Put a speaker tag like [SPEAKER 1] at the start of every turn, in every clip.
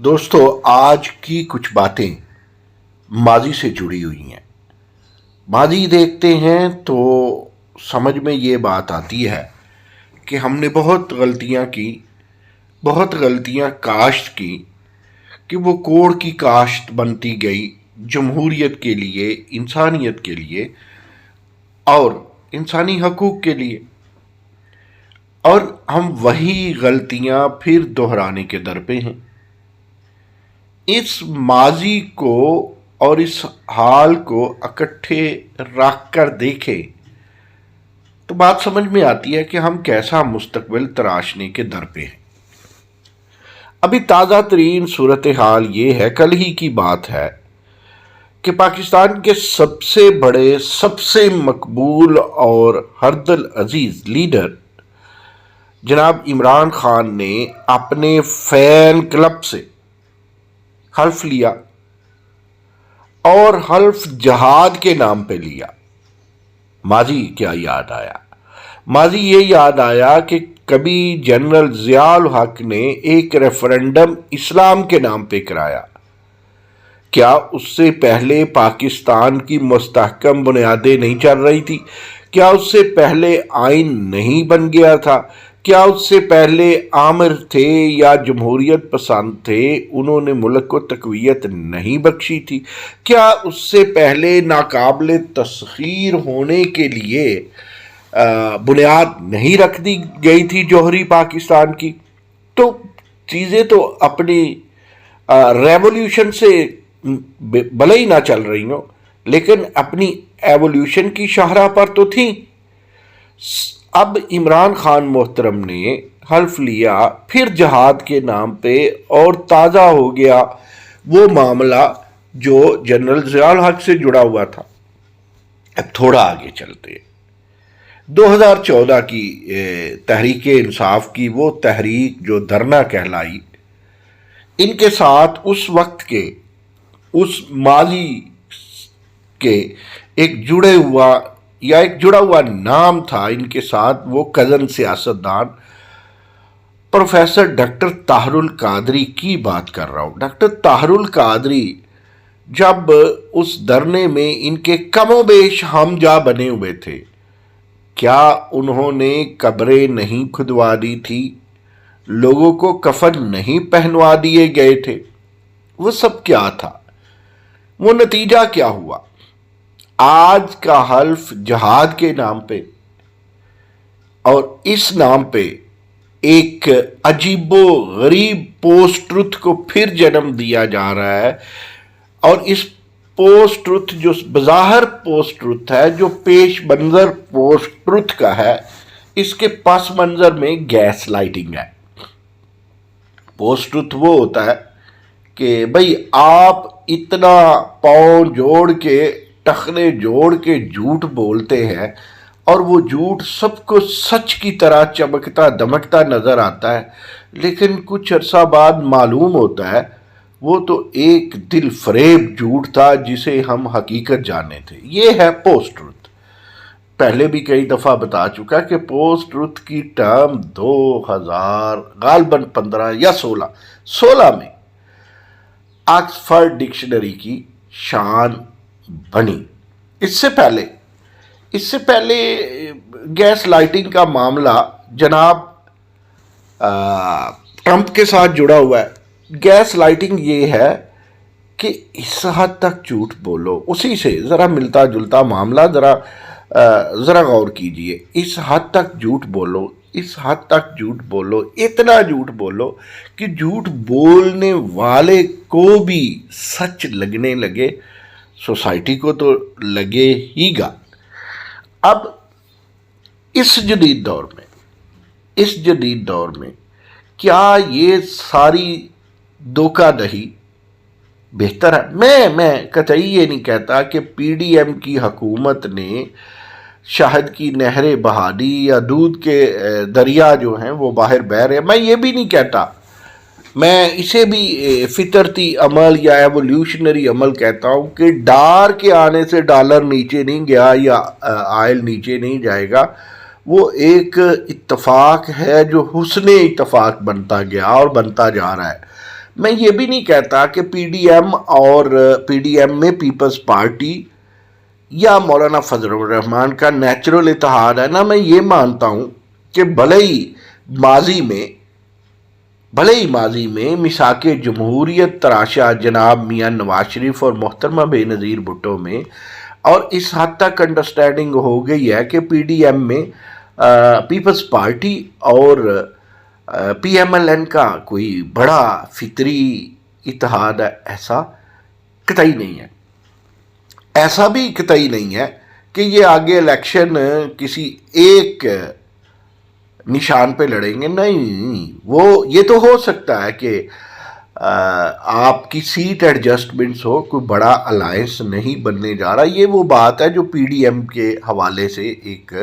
[SPEAKER 1] دوستو، آج کی کچھ باتیں ماضی سے جڑی ہوئی ہیں۔ ماضی دیکھتے ہیں تو سمجھ میں یہ بات آتی ہے کہ ہم نے بہت غلطیاں کی، بہت غلطیاں کاشت کی کہ وہ کوڑ کی کاشت بنتی گئی جمہوریت کے لیے، انسانیت کے لیے اور انسانی حقوق کے لیے، اور ہم وہی غلطیاں پھر دہرانے کے در پہ ہیں۔ اس ماضی کو اور اس حال کو اکٹھے رکھ کر دیکھیں تو بات سمجھ میں آتی ہے کہ ہم کیسا مستقبل تراشنے کے در پہ ہیں۔ ابھی تازہ ترین صورتحال یہ ہے، کل ہی کی بات ہے، کہ پاکستان کے سب سے بڑے، سب سے مقبول اور ہردل عزیز لیڈر جناب عمران خان نے اپنے فین کلب سے حلف لیا، اور حلف جہاد کے نام پہ لیا۔ ماضی کیا یاد آیا؟ ماضی یہ یاد آیا کہ کبھی جنرل ضیاء الحق نے ایک ریفرنڈم اسلام کے نام پہ کرایا۔ کیا اس سے پہلے پاکستان کی مستحکم بنیادیں نہیں چل رہی تھی؟ کیا اس سے پہلے آئین نہیں بن گیا تھا؟ کیا اس سے پہلے آمر تھے یا جمہوریت پسند تھے، انہوں نے ملک کو تقویت نہیں بخشی تھی؟ کیا اس سے پہلے ناقابل تسخیر ہونے کے لیے بنیاد نہیں رکھ دی گئی تھی جوہری پاکستان کی؟ تو چیزیں تو اپنی ریولوشن سے بھلے ہی نہ چل رہی ہوں، لیکن اپنی ایولیوشن کی شاہراہ پر تو تھیں۔ اب عمران خان محترم نے حلف لیا پھر جہاد کے نام پہ، اور تازہ ہو گیا وہ معاملہ جو جنرل ضیاء الحق سے جڑا ہوا تھا۔ اب تھوڑا آگے چلتے ہیں۔ 2014 کی تحریک انصاف کی وہ تحریک جو دھرنا کہلائی، ان کے ساتھ اس وقت کے، اس ماضی کے ایک جڑا ہوا نام تھا ان کے ساتھ، وہ کزن سیاستدان پروفیسر ڈاکٹر طاہر القادری کی بات کر رہا ہوں۔ ڈاکٹر طاہر القادری جب اس دھرنے میں ان کے کم و بیش ہم جا بنے ہوئے تھے، کیا انہوں نے قبریں نہیں کھدوا دی تھی؟ لوگوں کو کفن نہیں پہنوا دیے گئے تھے؟ وہ سب کیا تھا؟ وہ نتیجہ کیا ہوا؟ آج کا حلف جہاد کے نام پہ، اور اس نام پہ ایک عجیب و غریب پوسٹ ٹروتھ کو پھر جنم دیا جا رہا ہے، اور اس پوسٹ ٹروتھ جو بظاہر پوسٹ ٹروتھ ہے، جو پیش منظر پوسٹ ٹروتھ کا ہے، اس کے پس منظر میں گیس لائٹنگ ہے۔ پوسٹ ٹروتھ وہ ہوتا ہے کہ بھئی آپ اتنا پاؤں جوڑ کے، ٹخنے جوڑ کے جھوٹ بولتے ہیں، اور وہ جھوٹ سب کو سچ کی طرح چمکتا دمکتا نظر آتا ہے، لیکن کچھ عرصہ بعد معلوم ہوتا ہے وہ تو ایک دل فریب جھوٹ تھا جسے ہم حقیقت جانے تھے۔ یہ ہے پوسٹ ٹروتھ۔ پہلے بھی کئی دفعہ بتا چکا کہ پوسٹ ٹروتھ کی ٹرم 2000 غالباً 15 یا 16 میں آکسفورڈ ڈکشنری کی شان بنی۔ اس سے پہلے گیس لائٹنگ کا معاملہ جناب ٹرمپ کے ساتھ جڑا ہوا ہے۔ گیس لائٹنگ یہ ہے کہ اس حد تک جھوٹ بولو، اسی سے ذرا ملتا جلتا معاملہ، ذرا غور کیجئے۔ اس حد تک جھوٹ بولو، اس حد تک جھوٹ بولو، اتنا جھوٹ بولو کہ جھوٹ بولنے والے کو بھی سچ لگنے لگے، سوسائٹی کو تو لگے ہی گا۔ اب اس جدید دور میں کیا یہ ساری دھوکہ دہی بہتر ہے؟ میں قطعی یہ نہیں کہتا کہ پی ڈی ایم کی حکومت نے شہد کی نہریں بہا دی یا دودھ کے دریا جو ہیں وہ باہر بہہ رہے ہیں، میں یہ بھی نہیں کہتا۔ میں اسے بھی فطرتی عمل یا ایولیوشنری عمل کہتا ہوں کہ ڈار کے آنے سے ڈالر نیچے نہیں گیا یا آئل نیچے نہیں جائے گا۔ وہ ایک اتفاق ہے جو حسن اتفاق بنتا گیا اور بنتا جا رہا ہے۔ میں یہ بھی نہیں کہتا کہ پی ڈی ایم اور پی ڈی ایم میں پیپلز پارٹی یا مولانا فضل الرحمان کا نیچرل اتحاد ہے نا. میں یہ مانتا ہوں کہ بھلے ہی ماضی میں مساق جمہوریت تراشا جناب میاں نواز شریف اور محترمہ بے نظیر بھٹو میں، اور اس حد تک انڈرسٹینڈنگ ہو گئی ہے کہ پی ڈی ایم میں پیپلز پارٹی اور پی ایم ایل این کا کوئی بڑا فطری اتحاد ہے، ایسا قطعی نہیں ہے. ایسا بھی قطعی نہیں ہے کہ یہ آگے الیکشن کسی ایک نشان پہ لڑیں گے. نہیں، یہ تو ہو سکتا ہے کہ آپ کی سیٹ ایڈجسٹمنٹس ہو، کوئی بڑا الائنس نہیں بننے جا رہا. یہ وہ بات ہے جو پی ڈی ایم کے حوالے سے ایک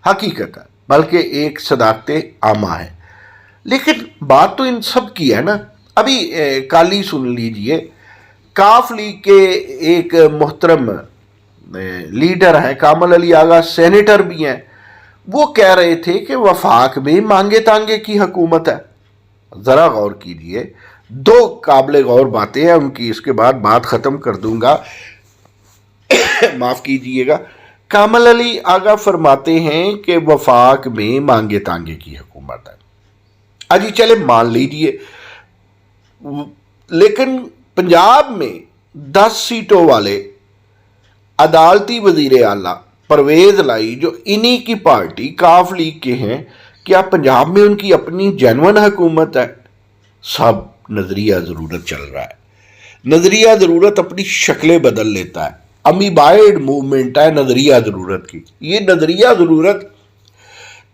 [SPEAKER 1] حقیقت ہے، بلکہ ایک صداقت عامہ ہے. لیکن بات تو ان سب کی ہے نا. ابھی کل ہی سن لیجئے، کاف لیگ کے ایک محترم لیڈر ہیں، کامل علی آغا، سینیٹر بھی ہیں، وہ کہہ رہے تھے کہ وفاق میں مانگے تانگے کی حکومت ہے. ذرا غور کیجئے، دو قابل غور باتیں ہیں ان کی، اس کے بعد بات ختم کر دوں گا. معاف کیجئے گا. کامل علی آغا فرماتے ہیں کہ وفاق میں مانگے تانگے کی حکومت ہے. اجی چلے مان لیجئے، لیکن پنجاب میں 10 سیٹوں والے عدالتی وزیر اعلیٰ پرویز لائی جو انہی کی پارٹی کاف لیگ کے ہیں، کیا پنجاب میں ان کی اپنی جینون حکومت ہے؟ سب نظریہ ضرورت چل رہا ہے. نظریہ ضرورت اپنی شکلیں بدل لیتا ہے. امیبائڈ موومنٹ ہے نظریہ ضرورت کی. یہ نظریہ ضرورت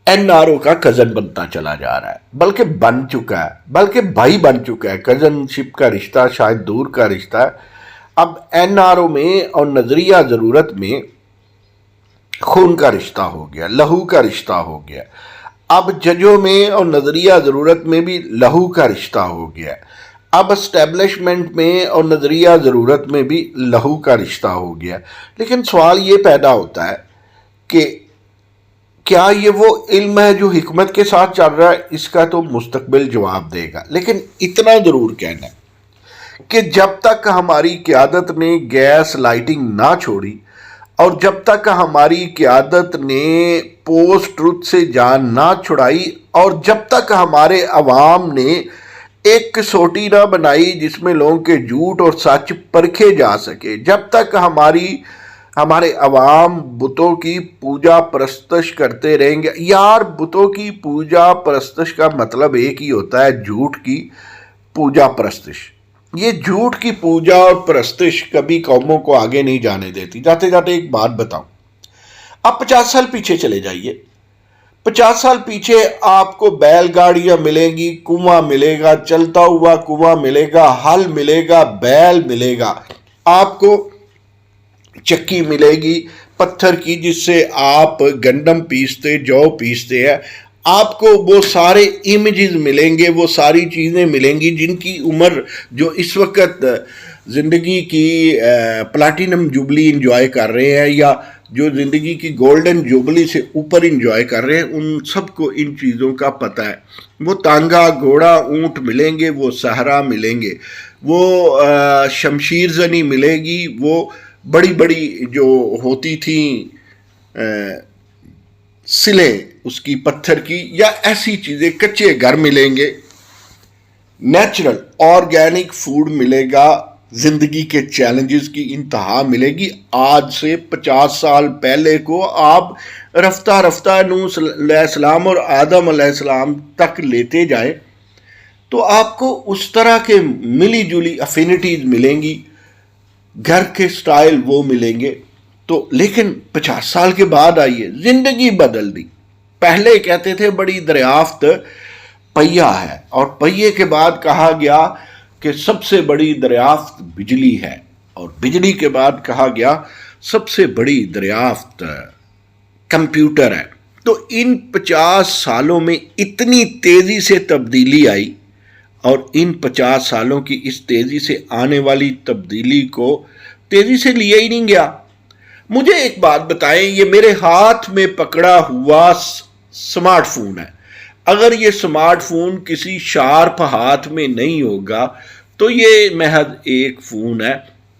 [SPEAKER 1] این آر او کا کزن بنتا چلا جا رہا ہے، بلکہ بن چکا ہے، بلکہ بھائی بن چکا ہے. کزن شپ کا رشتہ شاید دور کا رشتہ ہے. اب این آر او میں اور نظریہ ضرورت میں خون کا رشتہ ہو گیا، لہو کا رشتہ ہو گیا. اب ججوں میں اور نظریہ ضرورت میں بھی لہو کا رشتہ ہو گیا. اب اسٹیبلشمنٹ میں اور نظریہ ضرورت میں بھی لہو کا رشتہ ہو گیا. لیکن سوال یہ پیدا ہوتا ہے کہ کیا یہ وہ علم ہے جو حکمت کے ساتھ چل رہا ہے؟ اس کا تو مستقبل جواب دے گا. لیکن اتنا ضرور کہنا ہے کہ جب تک ہماری قیادت نے گیس لائٹنگ نہ چھوڑی، اور جب تک ہماری قیادت نے پوسٹ ٹروتھ سے جان نہ چھڑائی، اور جب تک ہمارے عوام نے ایک کسوٹی نہ بنائی جس میں لوگوں کے جھوٹ اور سچ پرکھے جا سکے، جب تک ہمارے عوام بتوں کی پوجا پرستش کرتے رہیں گے. یار، بتوں کی پوجا پرستش کا مطلب ایک ہی ہوتا ہے، جھوٹ کی پوجا پرستش. یہ جھوٹ کی پوجا اور پرستش کبھی قوموں کو آگے نہیں جانے دیتی. جاتے جاتے ایک بات بتاؤں، آپ 50 سال پیچھے چلے جائیے. 50 سال پیچھے آپ کو بیل گاڑیاں ملیں گی، کنواں ملے گا، چلتا ہوا کنواں ملے گا، ہل ملے گا، بیل ملے گا. آپ کو چکی ملے گی پتھر کی جس سے آپ گندم پیستے، جو پیستے ہیں. آپ کو وہ سارے امیجز ملیں گے، وہ ساری چیزیں ملیں گی جن کی عمر جو اس وقت زندگی کی پلاٹینم جوبلی انجوائے کر رہے ہیں، یا جو زندگی کی گولڈن جوبلی سے اوپر انجوائے کر رہے ہیں، ان سب کو ان چیزوں کا پتہ ہے. وہ تانگا گھوڑا اونٹ ملیں گے، وہ صحرا ملیں گے، وہ شمشیر زنی ملے گی، وہ بڑی بڑی جو ہوتی تھیں سلیں اس کی پتھر کی، یا ایسی چیزیں، کچے گھر ملیں گے، نیچرل آرگینک فوڈ ملے گا. زندگی کے چیلنجز کی انتہا ملے گی. آج سے 50 سال پہلے کو آپ رفتہ رفتہ نوح علیہ السلام اور آدم علیہ السلام تک لیتے جائیں تو آپ کو اس طرح کے ملی جلی افینٹیز ملیں گی، گھر کے سٹائل وہ ملیں گے. تو لیکن 50 سال کے بعد آئیے، زندگی بدل دی. پہلے کہتے تھے بڑی دریافت پہیا ہے، اور پہیے کے بعد کہا گیا کہ سب سے بڑی دریافت بجلی ہے، اور بجلی کے بعد کہا گیا سب سے بڑی دریافت کمپیوٹر ہے. تو ان 50 سالوں میں اتنی تیزی سے تبدیلی آئی، اور ان 50 سالوں کی اس تیزی سے آنے والی تبدیلی کو تیزی سے لیا ہی نہیں گیا. مجھے ایک بات بتائیں، یہ میرے ہاتھ میں پکڑا ہوا سمارٹ فون ہے، اگر یہ سمارٹ فون کسی شارپ ہاتھ میں نہیں ہوگا تو یہ محض ایک فون ہے.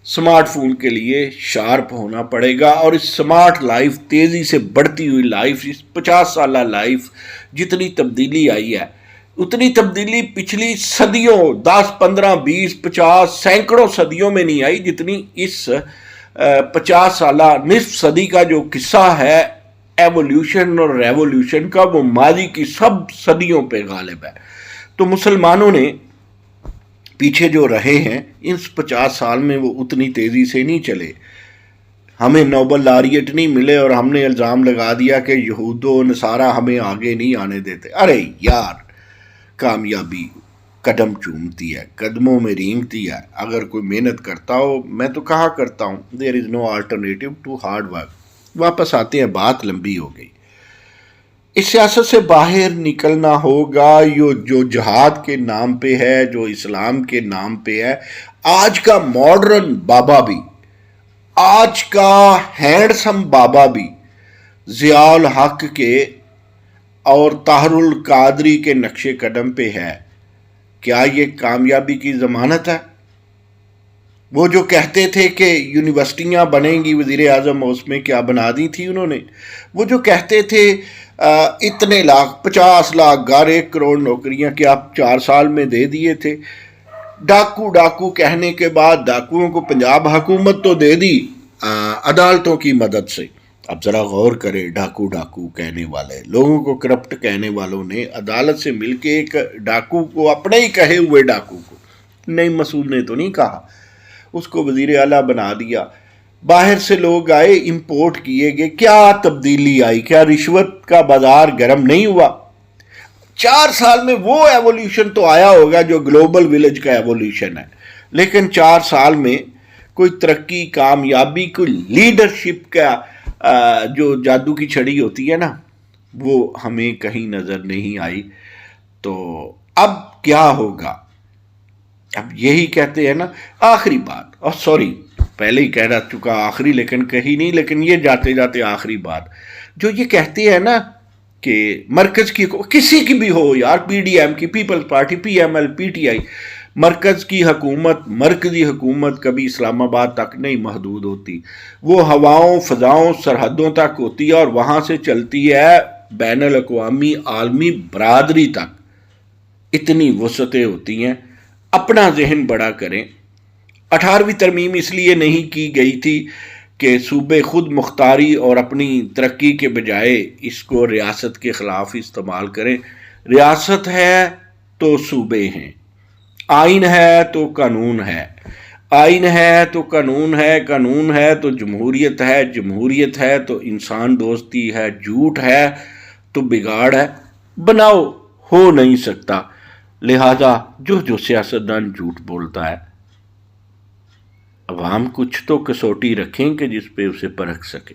[SPEAKER 1] سمارٹ فون کے لیے شارپ ہونا پڑے گا، اور اس سمارٹ لائف، تیزی سے بڑھتی ہوئی لائف، اس 50 سالہ لائف جتنی تبدیلی آئی ہے اتنی تبدیلی پچھلی صدیوں 10 15 20 50 سینکڑوں صدیوں میں نہیں آئی جتنی اس 50 سالہ نصف صدی کا جو قصہ ہے ایولیوشن اور ریولیوشن کا، وہ ماضی کی سب صدیوں پہ غالب ہے. تو مسلمانوں نے پیچھے جو رہے ہیں اس 50 سال میں وہ اتنی تیزی سے نہیں چلے. ہمیں نوبل لاریٹ نہیں ملے اور ہم نے الزام لگا دیا کہ یہود و نصارہ ہمیں آگے نہیں آنے دیتے. ارے یار، کامیابی قدم چومتی ہے، قدموں میں رینگتی ہے. اگر کوئی محنت کرتا ہو، میں تو کہا کرتا ہوں دیر از نو آلٹرنیٹو ٹو ہارڈ ورک. واپس آتے ہیں، بات لمبی ہو گئی. اس سیاست سے باہر نکلنا ہوگا. جو جہاد کے نام پہ ہے، جو اسلام کے نام پہ ہے. آج کا ماڈرن بابا بھی، آج کا ہینڈسم بابا بھی ضیاء الحق کے اور طاہر القادری کے نقش قدم پہ ہے. کیا یہ کامیابی کی ضمانت ہے؟ وہ جو کہتے تھے کہ یونیورسٹیاں بنیں گی، وزیر اعظم اس میں کیا بنا دی تھی انہوں نے. وہ جو کہتے تھے اتنے لاکھ 50 لاکھ گھر 1 کروڑ نوکریاں، کہ آپ 4 سال میں دے دیے تھے. ڈاکو کہنے کے بعد ڈاکوؤں کو پنجاب حکومت تو دے دی عدالتوں کی مدد سے. اب ذرا غور کرے، ڈاکو کہنے والے لوگوں کو، کرپٹ کہنے والوں نے عدالت سے مل کے ایک ڈاکو کو، اپنے ہی کہے ہوئے ڈاکو کو، نعیم مسعود نے تو نہیں کہا، اس کو وزیر اعلیٰ بنا دیا. باہر سے لوگ آئے، امپورٹ کیے گئے. کیا تبدیلی آئی؟ کیا رشوت کا بازار گرم نہیں ہوا؟ 4 سال میں وہ ایولیوشن تو آیا ہوگا جو گلوبل ولیج کا ایولیوشن ہے، لیکن 4 سال میں کوئی ترقی، کامیابی، کوئی لیڈرشپ کا جو جادو کی چھڑی ہوتی ہے نا، وہ ہمیں کہیں نظر نہیں آئی. تو اب کیا ہوگا؟ اب یہی کہتے ہیں نا. آخری بات، اور سوری پہلے ہی کہہ چکا آخری، لیکن کہیں نہیں، لیکن یہ جاتے جاتے آخری بات، جو یہ کہتے ہیں نا کہ مرکز کی، کسی کی بھی ہو یار، پی ڈی ایم کی، Peoples Party, P M L, P T I, مرکز کی حکومت، مرکزی حکومت کبھی اسلام آباد تک نہیں محدود ہوتی. وہ ہواؤں، فضاؤں، سرحدوں تک ہوتی ہے، اور وہاں سے چلتی ہے بین الاقوامی عالمی برادری تک. اتنی وسعتیں ہوتی ہیں. اپنا ذہن بڑا کریں. 18ویں ترمیم اس لیے نہیں کی گئی تھی کہ صوبے خود مختاری اور اپنی ترقی کے بجائے اس کو ریاست کے خلاف استعمال کریں. ریاست ہے تو صوبے ہیں، آئین ہے تو قانون ہے، آئین ہے تو قانون ہے، قانون ہے تو جمہوریت ہے، جمہوریت ہے تو انسان دوستی ہے، جھوٹ ہے تو بگاڑ ہے. بناؤ، ہو نہیں سکتا. لہذا جو سیاستدان جھوٹ بولتا ہے، عوام کچھ تو کسوٹی رکھیں کہ جس پہ اسے پرکھ سکے.